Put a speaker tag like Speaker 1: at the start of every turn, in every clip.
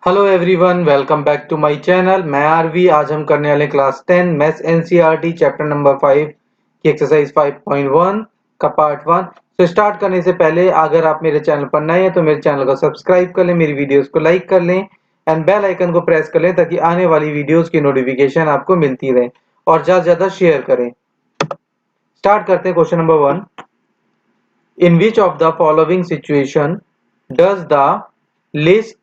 Speaker 1: Hello everyone, welcome back to my channel. मैं आरवी। आज हम करने वाले class 10 maths NCERT chapter number 5 की एक्सरसाइज 5.1 का पार्ट 1। तो स्टार्ट करने से पहले अगर आप मेरे चैनल पर नए हैं तो मेरे चैनल को सब्सक्राइब कर लें, मेरी वीडियोस को लाइक कर लें एंड बेल आइकन को प्रेस कर लें ताकि आने वाली वीडियोस की नोटिफिकेशन आपको मिलती रहे, और ज़्यादा से ज़्यादा शेयर करें। स्टार्ट करते हैं question number 1। In which of the following situation does the list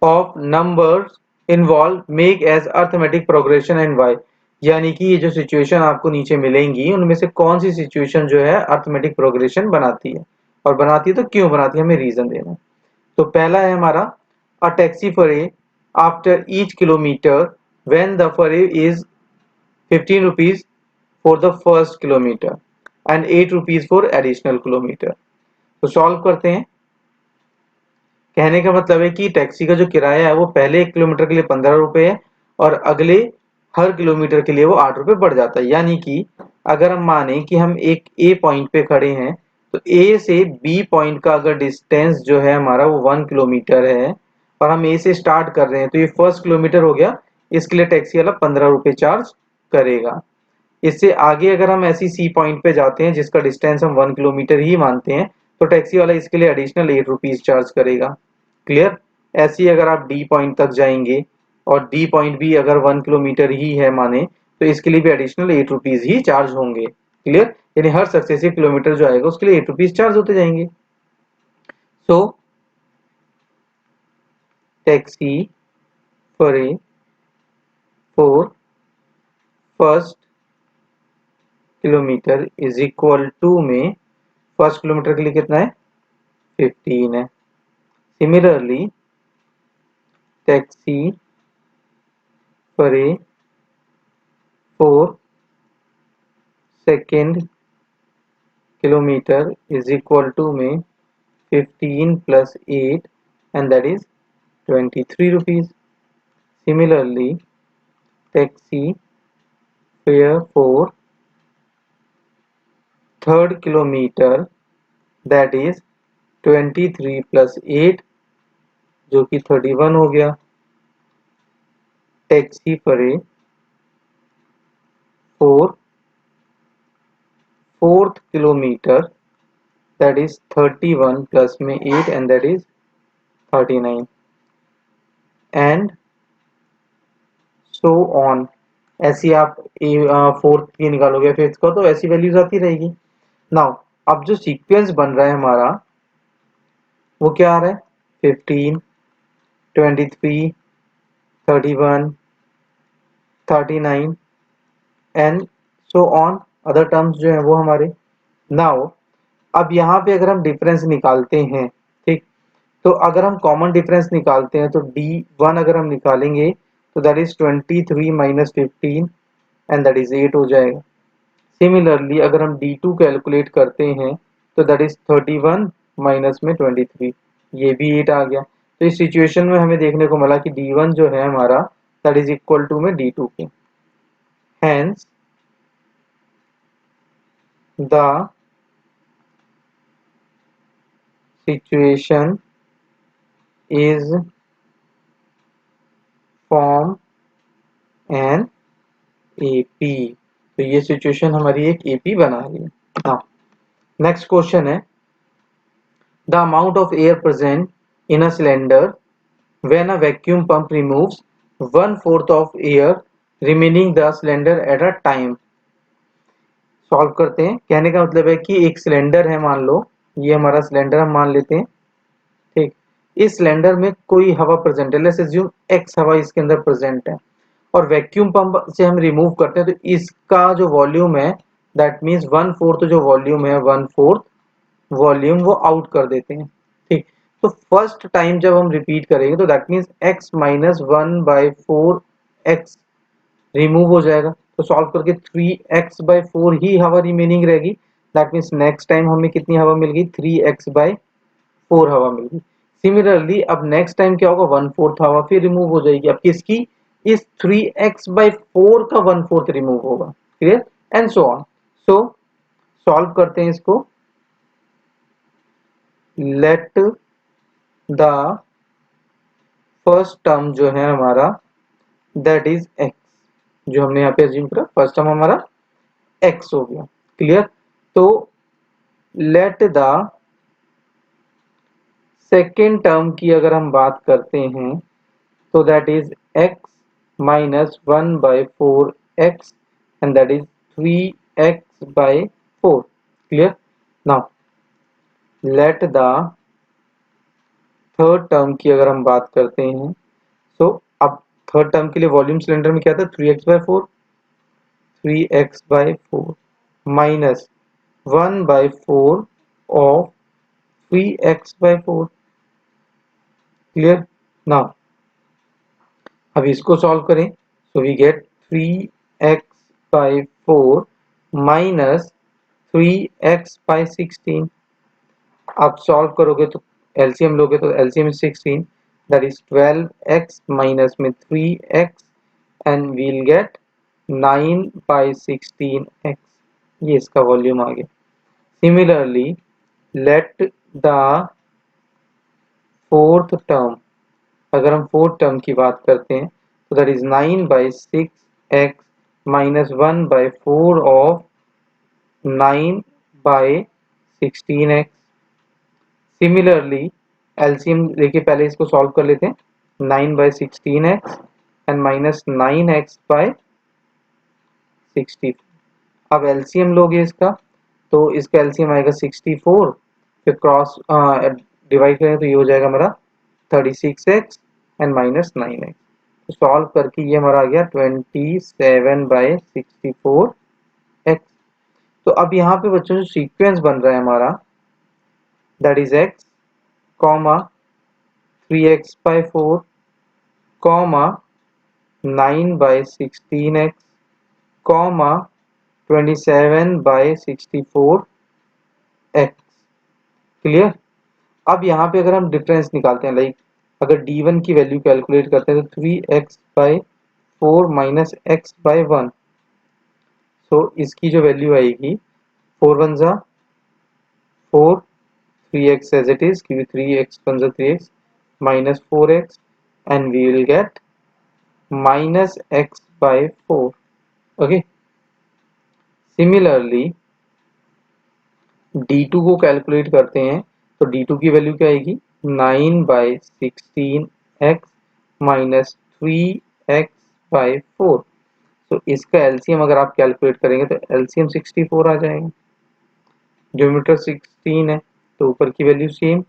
Speaker 1: of numbers involved make as arithmetic progression and why। यानी कि ये जो सिचुएशन आपको नीचे मिलेंगी उनमें से कौन सी सिचुएशन जो है अर्थमेटिक प्रोग्रेशन बनाती है, और बनाती है तो क्यों बनाती है, हमें रीजन देना है। तो पहला है हमारा a taxi fare after each kilometer when the fare is 15 rupees for the first kilometer and 8 rupees for additional kilometer. तो सॉल्व करते हैं। कहने का मतलब है कि टैक्सी का जो किराया है वो पहले 1 किलोमीटर के लिए 15 रुपए है और अगले हर किलोमीटर के लिए वो 8 रुपए बढ़ जाता है। यानी कि अगर हम माने कि हम एक ए पॉइंट पे खड़े हैं तो ए से बी पॉइंट का अगर डिस्टेंस जो है हमारा वो 1 किलोमीटर है और हम ए से स्टार्ट कर रहे हैं तो ये फर्स्ट किलोमीटर हो गया। इसके लिए टैक्सी वाला 15 रुपए चार्ज करेगा। इससे आगे अगर हम ऐसी सी पॉइंट पे जाते हैं जिसका डिस्टेंस हम 1 किलोमीटर ही मानते हैं तो टैक्सी वाला इसके लिए एडिशनल 8 रुपीज चार्ज करेगा। क्लियर। ऐसे ही अगर आप डी पॉइंट तक जाएंगे और डी पॉइंट भी अगर 1 किलोमीटर ही है माने तो इसके लिए भी एडिशनल 8 रुपीज ही चार्ज होंगे। क्लियर। यानी हर सक्सेसिव किलोमीटर जो आएगा उसके लिए 8 रुपीज चार्ज होते जाएंगे। So taxi for for first kilometer is equal to में फर्स्ट किलोमीटर के लिए कितना है 15 है। Similarly taxi for for second kilometer is equal to में 15 plus 8 and that is 23 rupees. Similarly, taxi fare for third kilometer that is 23 plus 8 जो कि 31 हो गया। टैक्सी फरे for fourth kilometer that is 31 plus में 8 and that is 39 and so on। ऐसी आप fourth की निकालोगे फिफ्थ को तो ऐसी वैल्यूज आती रहेगी। नाउ अब जो सीक्वेंस बन रहा है हमारा वो क्या आ रहा है 15 23 31 39 and so on other terms जो है वो हमारे। नाउ अब यहाँ पे अगर हम डिफरेंस निकालते हैं, ठीक, तो अगर हम कॉमन डिफरेंस निकालते हैं तो D1 अगर हम निकालेंगे तो that is 23 minus 15 and that is 8 हो जाएगा। सिमिलरली अगर हम D2 कैलकुलेट करते हैं तो दैट इज 31 माइनस में 23, ये भी 8 आ गया। तो इस सिचुएशन में हमें देखने को मिला कि D1 जो है हमारा दैट इज इक्वल टू में D2 के। Hence the situation is form an AP। तो ये सिचुएशन हमारी एक AP बना रही है। नाउ नेक्स्ट क्वेश्चन है the amount of air present in a cylinder when a vacuum pump removes 1/4 of air remaining the cylinder at a time। Solve करते हैं। कहने का मतलब है कि एक सिलेंडर है, मान लो ये हमारा सिलेंडर हम मान लेते हैं, ठीक। इस सिलेंडर में कोई हवा प्रेजेंट है, लेट्स अज्यूम x हवा इसके अंदर प्रेजेंट है और वैक्यूम पंप से हम रिमूव करते हैं तो इसका जो वॉल्यूम है दैट मीन्स 1/4 जो वॉल्यूम है 1/4 वॉल्यूम वो आउट कर देते हैं, ठीक। तो फर्स्ट टाइम जब हम रिपीट करेंगे तो that means x minus 1/4 x remove हो जाएगा। तो सॉल्व करके 3x/4 ही हवा रिमेनिंग रहेगी। दैट मीन्स नेक्स्ट टाइम हमें कितनी हवा मिल गई 3x/4 हवा मिल गई। सिमिलरली अब नेक्स्ट टाइम क्या होगा 1/4 हवा फिर रिमूव हो जाएगी। अब किसकी, इस 3x/4 का 1/4 रिमूव होगा। Clear and so on. So solve करते हैं इसको। let the फर्स्ट टर्म जो है हमारा दैट इज x, जो हमने यहाँ पे अज्यूम करा फर्स्ट टर्म हमारा x हो गया। क्लियर। तो लेट द सेकेंड टर्म की अगर हम बात करते हैं तो that is x minus 1/4x and that is 3x/4। Clear. Now let the third term की अगर हम बात करते हैं तो अब थर्ड टर्म के लिए वॉल्यूम सिलेंडर में क्या था 3x/4, 3x/4 minus 1/4 of 3x/4। Clear. Now अब इसको सॉल्व करें so we get 3x/4 minus 3x/16। आप सॉल्व करोगे तो एलसीएम लोगे तो LCM is 16 that is 12x minus में 3x and we'll gate 9/16x। ये इसका वॉल्यूम आ गया। Similarly let the fourth term, अगर हम फोर्थ टर्म की बात करते हैं तो that is 9/6x minus 1/4 of 9/16x। Similarly LCM लेके पहले इसको सॉल्व कर लेते हैं 9/16x एंड माइनस 9x/60। अब एलसीएम लोगे इसका तो इसका एलसीएम आएगा 64, फिर क्रॉस डिवाइड करें तो ये हो जाएगा हमारा 36x एंड माइनस 9x। तो सॉल्व करके ये हमारा आ गया 27/64x। तो अब यहाँ पे बच्चों जो सीक्वेंस बन रहा है हमारा that is x comma 3x/4 comma 9/16x comma 27/64x। Clear. अब यहाँ पे अगर हम डिफरेंस निकालते हैं लाइक अगर d1 की वैल्यू कैलकुलेट करते हैं तो 3x/4 माइनस x/1। सो इसकी जो वैल्यू आएगी 4 1 जा 4, 3x एज इट इज क्योंकि 3x 1 जा 3x minus 4x and we will get minus x/4। Okay. Similarly d2 को कैलकुलेट करते हैं तो d2 की वैल्यू क्या आएगी 9/16x माइनस 3x/4। तो इसका एलसीएम अगर आप कैलकुलेट करेंगे तो एलसीएम 64 आ जाएगा। डिनोमिनेटर 16 है तो ऊपर की वैल्यू सेम,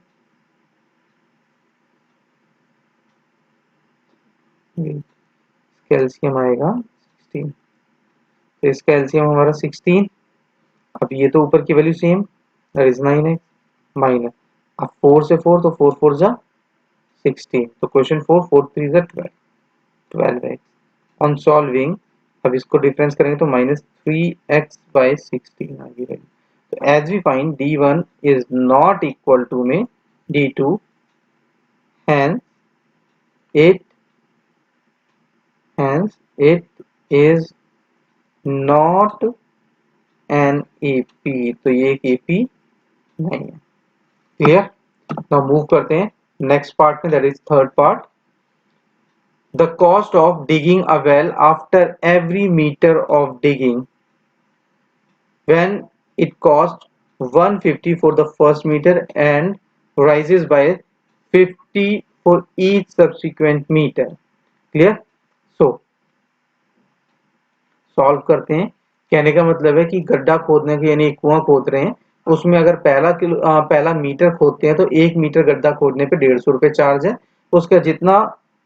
Speaker 1: इसका एलसीएम आएगा 16। तो इसका एलसीएम हमारा 16। अब ये तो ऊपर की value same that is 9x minus अब 4 से 4 तो 4 4 जा 16 तो क्वेश्चन 4 4 3 जा 12 12x ऑन सॉल्विंग। अब इसको डिफरेंस करेंगे तो माइनस 3x/16 आ गई वैल्यू। तो as we find d1 is not equal to में d2 hence it is not an AP। तो ये एक AP नहीं है। क्लियर। नाउ मूव करते हैं नेक्स्ट पार्ट में that is third part. The cost of digging a well after every meter of digging when it costs 150 for the first meter and rises by 50 for each subsequent meter। Clear. So solve करते हैं। कहने का मतलब है कि गड्ढा खोदने के यानी एक कुआं खोद रहे हैं उसमें अगर पहला मीटर खोदते हैं तो 1 मीटर गड्ढा खोदने पे 150 रुपये चार्ज है। उसका जितना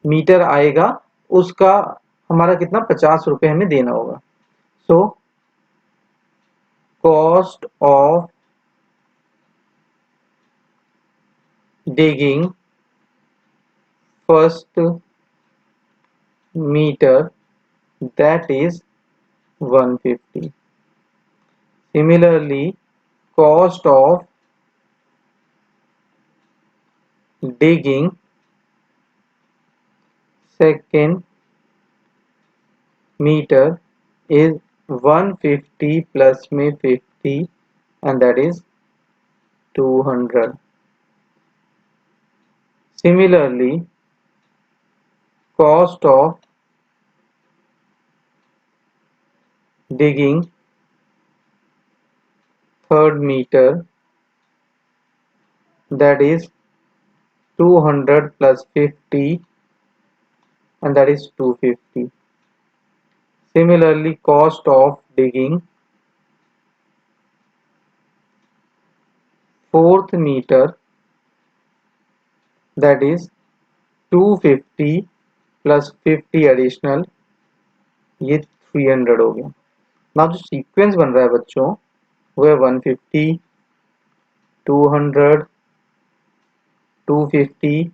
Speaker 1: मीटर आएगा उसका हमारा कितना 50 रुपये हमें देना होगा। So cost of digging first meter that is 150। Similarly, cost of digging second meter is 150 plus में 50 and that is 200। Similarly, cost of digging third meter, that is 200 plus 50, and that is 250. Similarly, cost of digging fourth meter, that is 250 plus 50 additional, ये 300 हो गया ना। जो sequence बन रहा है बच्चों वो है 150, 200, 250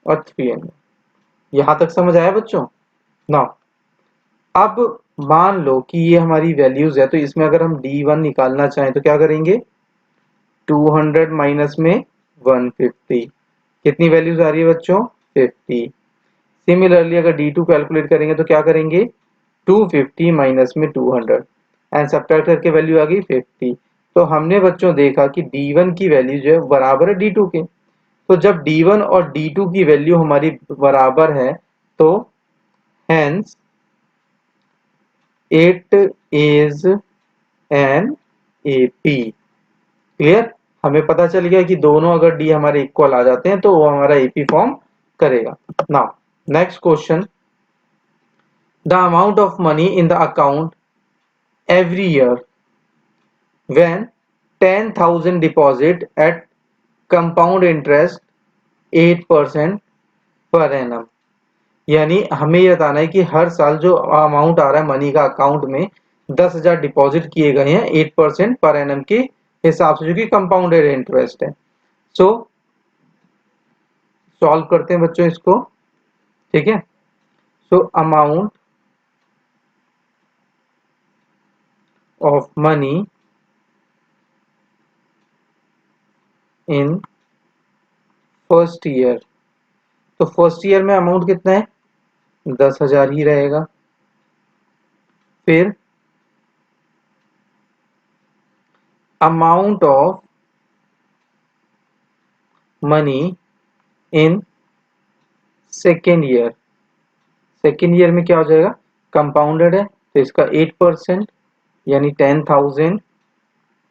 Speaker 1: और 300। यहां तक समझ आया बच्चों ना। अब मान लो कि ये हमारी वैल्यूज है, तो इसमें अगर हम D1 निकालना चाहें तो क्या करेंगे, 200 माइनस में 150, कितनी वैल्यूज आ रही है बच्चों, 50। सिमिलरली अगर D2 कैलकुलेट करेंगे तो क्या करेंगे, 250 माइनस में 200 एंड सब्ट्रैक्ट करके वैल्यू आ गई 50। तो हमने बच्चों देखा कि D1 की वैल्यू जो है बराबर है D2 के। तो जब D1 और D2 की वैल्यू हमारी बराबर है तो hence it is an AP। Clear, हमें पता चल गया कि दोनों अगर D हमारे इक्वल आ जाते हैं तो वो हमारा AP फॉर्म करेगा। Now next question, the amount of money in the account every year when 10,000 deposit at compound interest 8% per annum। यानी हमें ये बताना है कि हर साल जो अमाउंट आ रहा है मनी का अकाउंट में 10,000 डिपॉजिट किए गए हैं 8% पर एनम के हिसाब से, जो कि कंपाउंडेड इंटरेस्ट है। सो सॉल्व करते हैं बच्चों इसको, ठीक है। So amount of money in first year, तो फर्स्ट ईयर में अमाउंट कितना है, 10,000 ही रहेगा। फिर amount of money in second year, second year में क्या हो जाएगा, कंपाउंडेड है तो इसका 8% यानी 10,000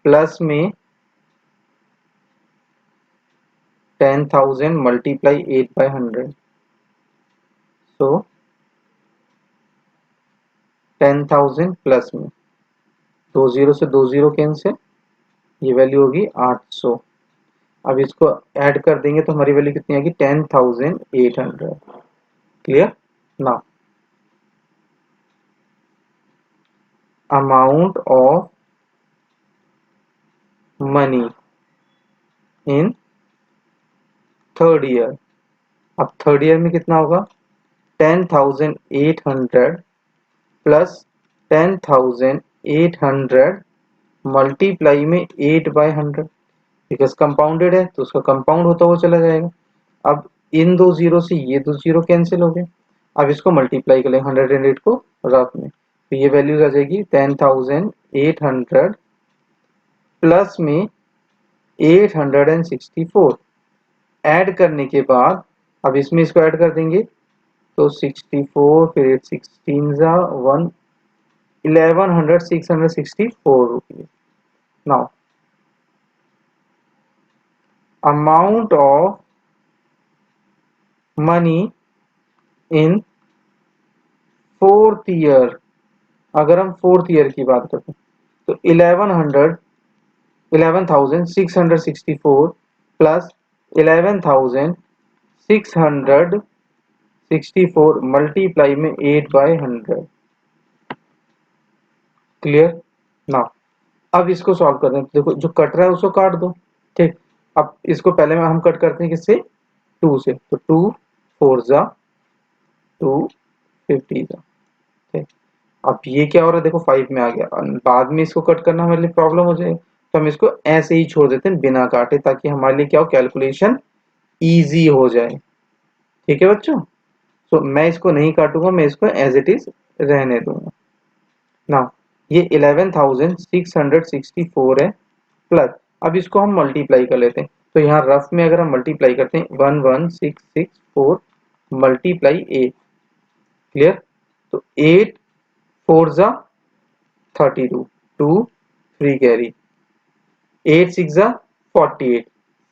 Speaker 1: प्लस में 10,000 मल्टीप्लाई 8/100, सो 10,000 प्लस में 20 से 20 कैंसिल, ये वैल्यू होगी 800। अब इसको ऐड कर देंगे तो हमारी वैल्यू कितनी आएगी, 10,800। क्लियर ना। Amount of money in third year, अब थर्ड ईयर में कितना होगा, 10,800 प्लस 10,800 मल्टीप्लाई में 8/100, बिकॉज कंपाउंडेड है तो उसका कंपाउंड होता हुआ चला जाएगा। अब इन दो जीरो से ये दो जीरो कैंसिल हो गए। अब इसको मल्टीप्लाई कर लेंगे 108 को रफ में, तो ये वैल्यूज आ जाएगी 10,800 प्लस में 864। ऐड करने के बाद अब इसमें इसको ऐड कर देंगे तो 64 फिर 8 16 जा 1 1100 664 rupees. Now amount of money in fourth year, अगर हम फोर्थ ईयर की बात करते हैं तो 11,664 प्लस 11,664 मल्टीप्लाई में 8/100। क्लियर ना। अब इसको सॉल्व करते हैं, देखो जो कट रहा है उसको काट दो, ठीक। अब इसको पहले में हम कट करते हैं किससे, 2 से, तो 2 4 जा 250 जा, ठीक। अब ये क्या हो रहा है, देखो 5 में आ गया, बाद में इसको कट करना हमारे लिए प्रॉब्लम हो जाए, तो हम इसको ऐसे ही छोड़ देते हैं बिना काटे, ताकि हमारे लिए क्या हो, कैलकुलेशन इजी हो जाए। ठीक है बच्चों, तो मैं इसको नहीं काटूंगा, मैं इसको एज इट इज रहने दूंगा ना। ये 11,664 है प्लस, अब इसको हम मल्टीप्लाई कर लेते हैं, तो यहाँ रफ में अगर हम मल्टीप्लाई करते हैं 11,664 मल्टीप्लाई ए। क्लियर? तो 8 4 जा 32, 2 3 कैरी, 8 6 जा 48,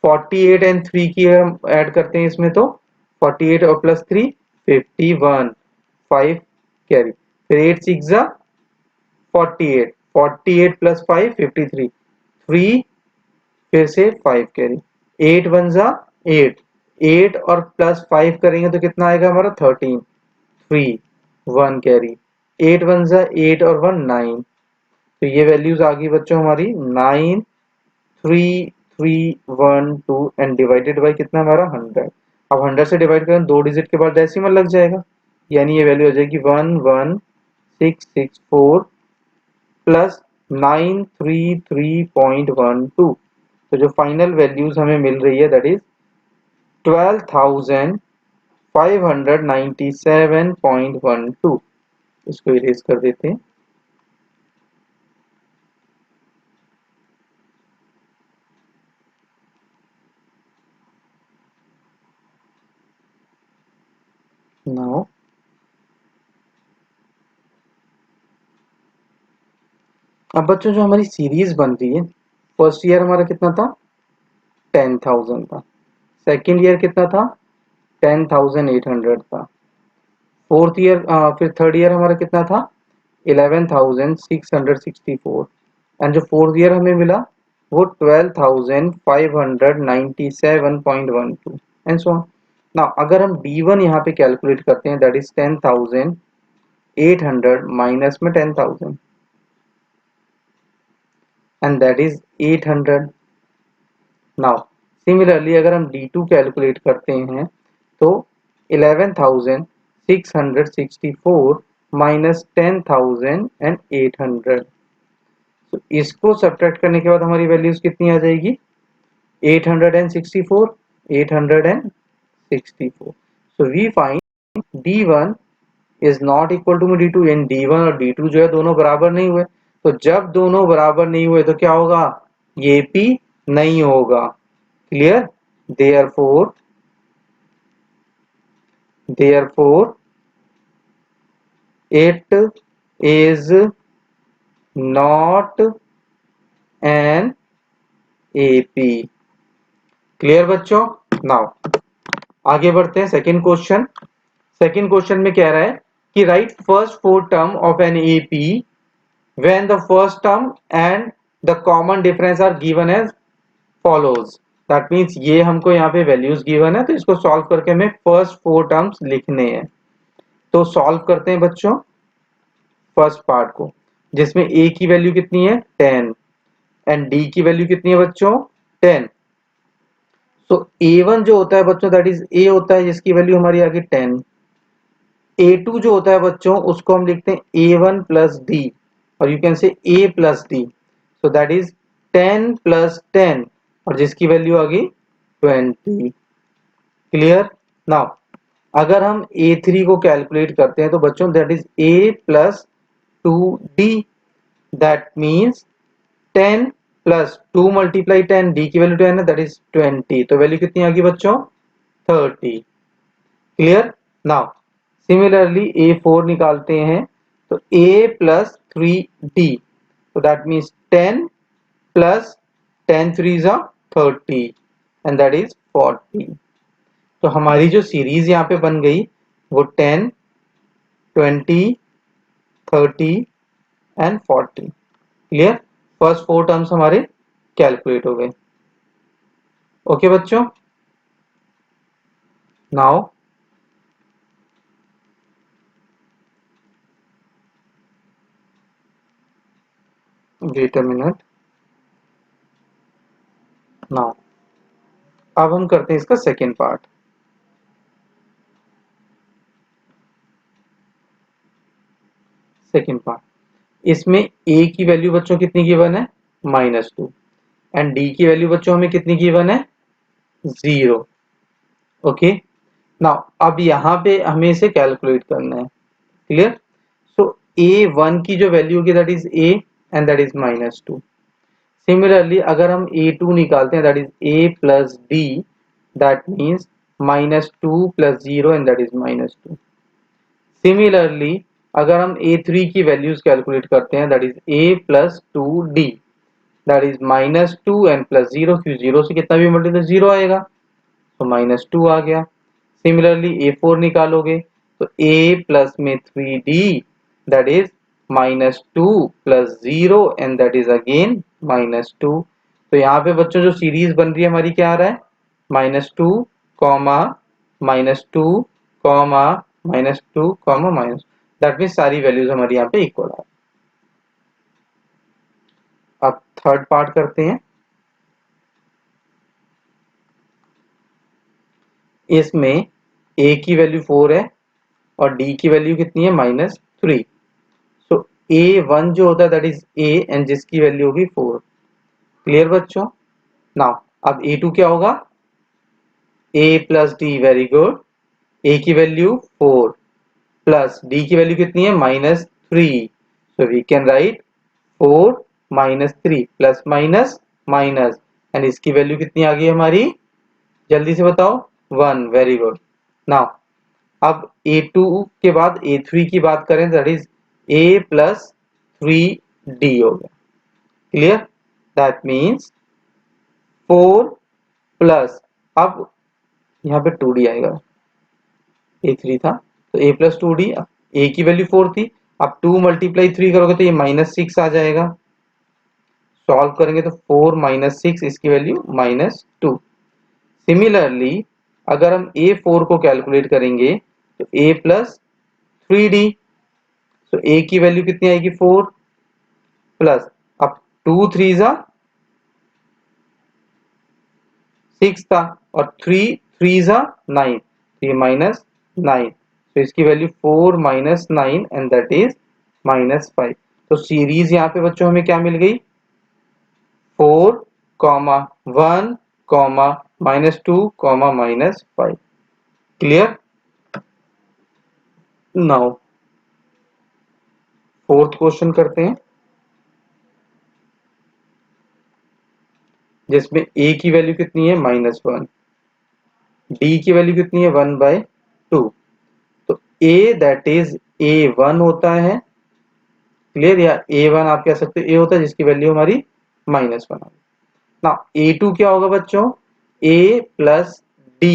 Speaker 1: 48 एंड 3 की हम ऐड करते हैं इसमें तो 48 और प्लस 3 51, 5 कैरी, फिर 8 6 जा 48, 48 प्लस 5 53, 3 फिर से 5 कैरी, 8 1 जा 8, 8 और प्लस 5 करेंगे तो कितना आएगा हमारा 13, 3 1 कैरी, 8 1 जा 8 और 1 9। तो ये वैल्यूज आ गई बच्चों हमारी 9 3 3 1 2 एंड डिवाइडेड बाय कितना हमारा 100। अब 100 से डिवाइड करें 2 डिजिट के बाद डेसिमल लग जाएगा, यानी ये वैल्यू हो जाएगी 11664 प्लस 933.12। तो जो फाइनल वैल्यूज हमें मिल रही है दैट इज 12,597.12। इसको इरेज कर देते हैं। नाउ अब बच्चों जो हमारी सीरीज बन रही है, फर्स्ट ईयर हमारा कितना था 10,000 था, सेकेंड ईयर कितना था 10,800 था, फोर्थ ईयर फिर थर्ड ईयर हमारा कितना था 11,664 एंड जो फोर्थ ईयर हमें मिला वो 12,597.12 एंड सो ऑन। नाउ अगर हम D1 यहाँ पे कैलकुलेट करते हैं दैट इज 10,800 माइनस में 10,000 and that is 800। Now similarly अगर हम D2 कैलकुलेट करते हैं तो 11,664 माइनस 10,800। तो इसको सब्ट्रैक्ट करने के बाद हमारी वैल्यूज कितनी आ जाएगी 864 864। So we find D1 is not equal to D2 and D1 और D2 जो है दोनों बराबर नहीं हुए। तो जब दोनों बराबर नहीं हुए तो क्या होगा ये P नहीं होगा। Clear? therefore it is not an AP। Clear बच्चों? नाउ आगे बढ़ते हैं सेकंड क्वेश्चन। सेकंड क्वेश्चन में कह रहा है कि write first four term of an AP when the first term and the common difference are given as follows। That means ये हमको यहाँ पे वैल्यूज गिवन है तो इसको सॉल्व करके हमें फर्स्ट फोर टर्म्स लिखने हैं। तो सॉल्व करते हैं बच्चों फर्स्ट पार्ट को, जिसमें a की वैल्यू कितनी है 10 एंड d की वैल्यू कितनी है बच्चों 10। सो a1 जो होता है बच्चों दैट इज a होता है जिसकी वैल्यू हमारी आ गई 10। a2 जो होता है बच्चों उसको हम लिखते हैं a1 प्लस d और you can say a plus d। So that is 10 plus 10 और जिसकी वैल्यू आ गई 20। क्लियर? नाउ अगर हम a3 को कैलकुलेट करते हैं तो बच्चों that is a plus 2d। That means 10 plus 2 multiply 10 d की वैल्यू 10 है दैट इज 20। तो वैल्यू कितनी आ गई बच्चों 30। क्लियर? नाउ सिमिलरली a4 निकालते हैं तो a प्लस 3d। तो दैट मीन्स 10 प्लस 10 3 जा 30 एंड दैट इज 40। तो हमारी जो सीरीज यहाँ पे बन गई वो 10 20 30 and 40। Clear? First four terms हमारे कैलकुलेट हो गए। ओके बच्चों? Now wait a minute. Now अब हम करते हैं इसका सेकेंड पार्ट। सेकेंड पार्ट इसमें a की वैल्यू बच्चों कितनी गिवन है -2 एंड d की वैल्यू बच्चों हमें कितनी गिवन है 0। ओके नाउ अब यहाँ पे हमें इसे कैलकुलेट करना है। क्लियर? सो a1 की जो वैल्यू होगी that is a and that is -2। Similarly अगर हम a2 निकालते हैं that is a plus d that means -2 plus 0 and that is -2। Similarly अगर हम A3 की वैल्यूज कैलकुलेट करते हैं that is A plus 2D, that is -2 and plus 0, क्यों 0 से कितना भी मल्टीप्लाई तो 0 आएगा, तो -2 आ गया। सिमिलरली A4 निकालोगे तो A प्लस में 3D that is -2 plus 0 and that is again -2। तो यहाँ पे बच्चों जो सीरीज बन रही है हमारी क्या आ रहा है, -2 comma -2 comma -2 comma minus, that means सारी वैल्यूज हमारी यहाँ पे इक्वल है। अब थर्ड पार्ट करते हैं। इसमें A की वैल्यू 4 है और D की वैल्यू कितनी है -3। सो A1 जो होता है दैट इज A एंड जिसकी वैल्यू होगी 4। क्लियर बच्चों? नाउ अब A2 क्या होगा, A plus D, very good. A की वैल्यू 4 प्लस D की वैल्यू कितनी है -3, so we can write 4 -3 plus minus minus, and इसकी वैल्यू कितनी आ गई हमारी, जल्दी से बताओ 1, वेरी गुड। नाउ अब A2 के बाद A3 की बात करें that is A plus 3D हो गया। क्लियर? दैट मीन्स 4 प्लस, अब यहाँ पे 2D आएगा, A3 था तो A प्लस 2D, A की वैल्यू 4 थी, अब 2 मल्टीप्लाई 3 करोगे तो ये -6 आ जाएगा। सॉल्व करेंगे तो 4 -6, इसकी वैल्यू -2। सिमिलरली अगर हम A4 को कैलकुलेट करेंगे तो A प्लस 3D, तो A की वैल्यू कितनी आएगी 4 प्लस, अब 2 3 जा 6 था और 3 3 जा 9, तो ये -9, तो इसकी वैल्यू 4 -9 एंड दैट इज -5। तो सीरीज यहाँ पे बच्चों हमें क्या मिल गई, 4 comma 1 comma -2 comma -5। Clear? Now fourth question करते हैं, जिसमें A की वैल्यू कितनी है -1, D की वैल्यू कितनी है 1/2, तो A दैट इज A1 होता है। क्लियर? या A1 आप कह सकते हो A होता है जिसकी वैल्यू हमारी -1। ना A2 क्या होगा बच्चों, A प्लस D,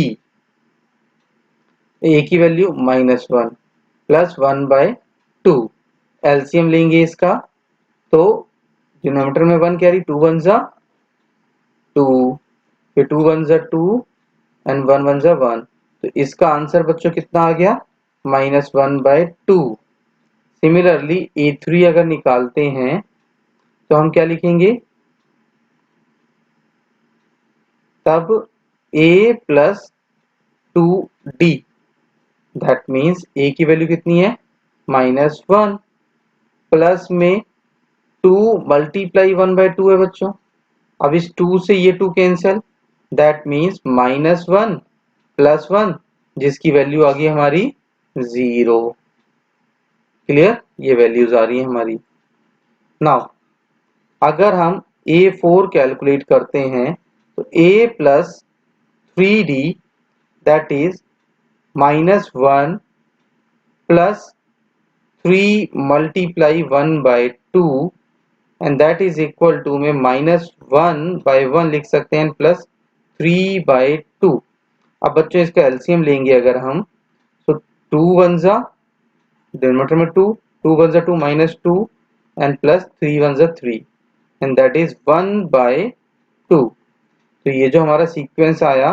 Speaker 1: A की वैल्यू -1 प्लस 1/2, एलसीएम लेंगे इसका तो डिनोमिनेटर में 1 कैरी, 2 1 जा 2, फिर 2 1 जा 2 एंड 1 1 जा 1, तो इसका आंसर बच्चों कितना आ गया -1/2। सिमिलरली A3 अगर निकालते हैं तो हम क्या लिखेंगे, तब A plus 2D, that means A की वैल्यू कितनी है -1 प्लस में 2 मल्टीप्लाई 1/2 है बच्चों। अब इस 2 से ये 2 कैंसिल, दैट मीन्स -1 प्लस 1 जिसकी वैल्यू आ गई हमारी 0। क्लियर? ये वैल्यूज आ रही है हमारी। नाउ अगर हम A4 कैलकुलेट करते हैं तो A plus 3D that is -1 plus 3 multiply 1/2 and that is equal to में -1/1 लिख सकते हैं प्लस 3/2। अब बच्चों इसका एलसीएम लेंगे अगर हम तो 2 1 जा, डिनोमिनेटर में 2, 2 1 जा 2 -2 एंड प्लस 3 1 जा 3 एंड दैट इज 1/2। तो ये जो हमारा सीक्वेंस आया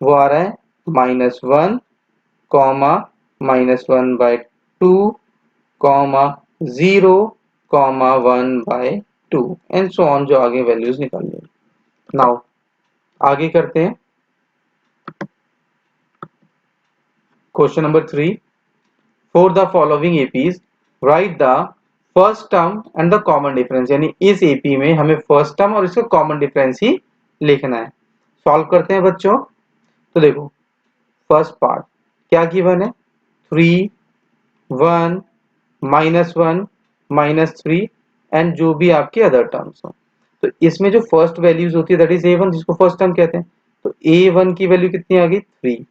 Speaker 1: वो आ रहा है -1 comma -1/2 comma 0 comma 1/2 and so on, जो आगे वैल्यूज निकाल लेंगे। नाउ आगे करते हैं question number 3। For the following APs right the first term and the common difference, यानी इस एपी में हमें फर्स्ट टर्म और इसका कॉमन डिफरेंस ही लिखना है। सॉल्व करते हैं बच्चों। तो देखो फर्स्ट पार्ट क्या गिवन है, 3 1 -1 -3 एंड जो भी आपके अदर टर्म्स हो। तो इसमें जो फर्स्ट वैल्यूज होती है दैट इज A1 जिसको फर्स्ट टर्म कहते हैं, तो A1 की वैल्यू कितनी आ गई 3।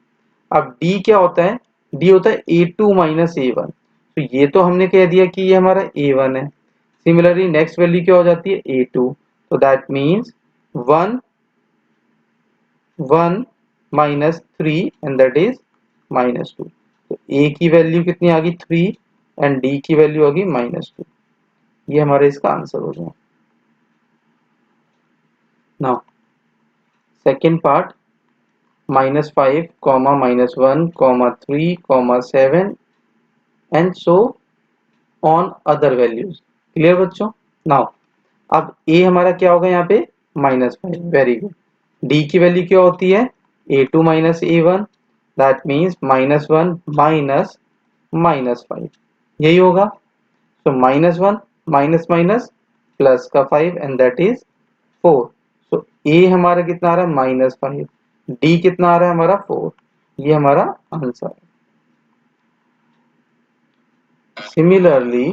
Speaker 1: अब D क्या होता है, D होता है A2 माइनस A1। तो ये तो हमने कह दिया कि ये हमारा A1 है। सिमिलरली नेक्स्ट वैल्यू क्या हो जाती है A2, तो that means 1 minus 3 and that is -2। तो A की वैल्यू कितनी आ गई 3 एंड D की वैल्यू आ गई -2। ये हमारा इसका आंसर हो गया। Now second part, -5, -1, -3, -7 and so on other values. Clear बच्चों? नाउ अब A हमारा क्या होगा यहाँ पे -5। Very good. D की वैल्यू क्या होती है A2 minus A1, that means -1 minus -5, यही होगा। सो -1 माइनस माइनस प्लस का 5 and that is 4। So A हमारा कितना आ रहा है -5, D कितना आ रहा है हमारा 4। ये हमारा आंसर है। Similarly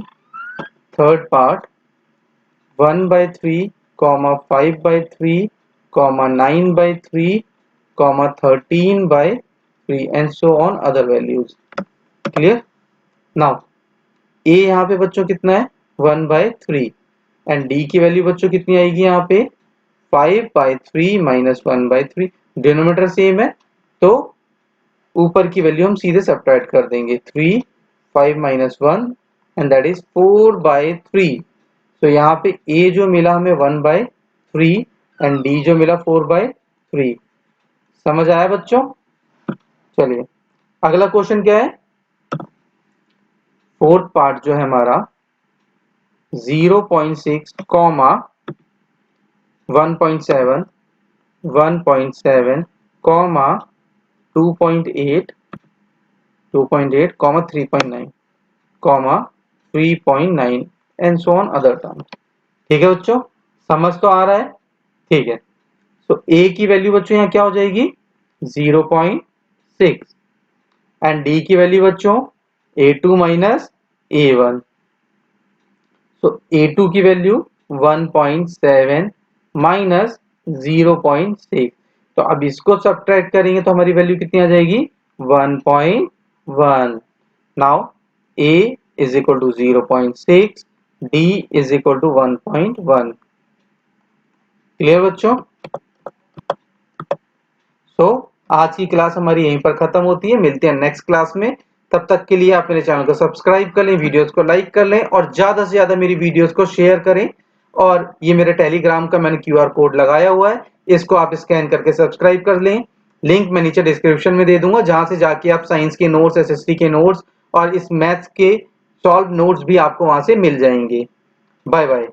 Speaker 1: third part, 1/3, 5/3, 9/3, 13/3 and so on other values। Clear? Now A यहाँ पे बच्चों कितना है 1/3 एंड D की वैल्यू बच्चों कितनी आएगी यहाँ पे 5/3 माइनस 1/3। डिनोमिनेटर सेम है तो ऊपर की वैल्यू हम सीधे सब्ट्रैक्ट कर देंगे। 3 5 माइनस 1 एंड दैट इज 4/3। तो यहाँ पे A जो मिला हमें 1/3 एंड D जो मिला 4/3। समझ आया बच्चों? चलिए अगला क्वेश्चन क्या है, फोर्थ पार्ट जो है हमारा 0.6, 1.7, 1.7, 2.8, 2.8, 3.9, 3.9 and so on other term. ठीक है बच्चों, समझ तो आ रहा है? ठीक है। तो A की वैल्यू बच्चों यहाँ क्या हो जाएगी 0.6 एंड D की वैल्यू बच्चों A2 माइनस A1। तो A2 की वैल्यू 1.7 माइनस 0.6। तो अब इसको सब्ट्रैक्ट करेंगे तो हमारी वैल्यू कितनी आ जाएगी 1.1। Now A is equal to 0.6, D is equal to 1.1। Clear बच्चों? आज की क्लास हमारी यहीं पर खत्म होती है। मिलते हैं नेक्स्ट क्लास में। तब तक के लिए आप मेरे चैनल को सब्सक्राइब कर लें, वीडियोस को लाइक कर लें और ज्यादा से ज्यादा मेरी वीडियोस को शेयर करें। और ये मेरे टेलीग्राम का मैंने QR कोड लगाया हुआ है, इसको आप स्कैन करके सब्सक्राइब कर लें। लिंक मैं नीचे डिस्क्रिप्शन में दे दूंगा, जहां से जाके आप साइंस के नोट्स, SST के नोट्स और इस मैथ्स के सॉल्व नोट्स भी आपको वहां से मिल जाएंगे। Bye bye.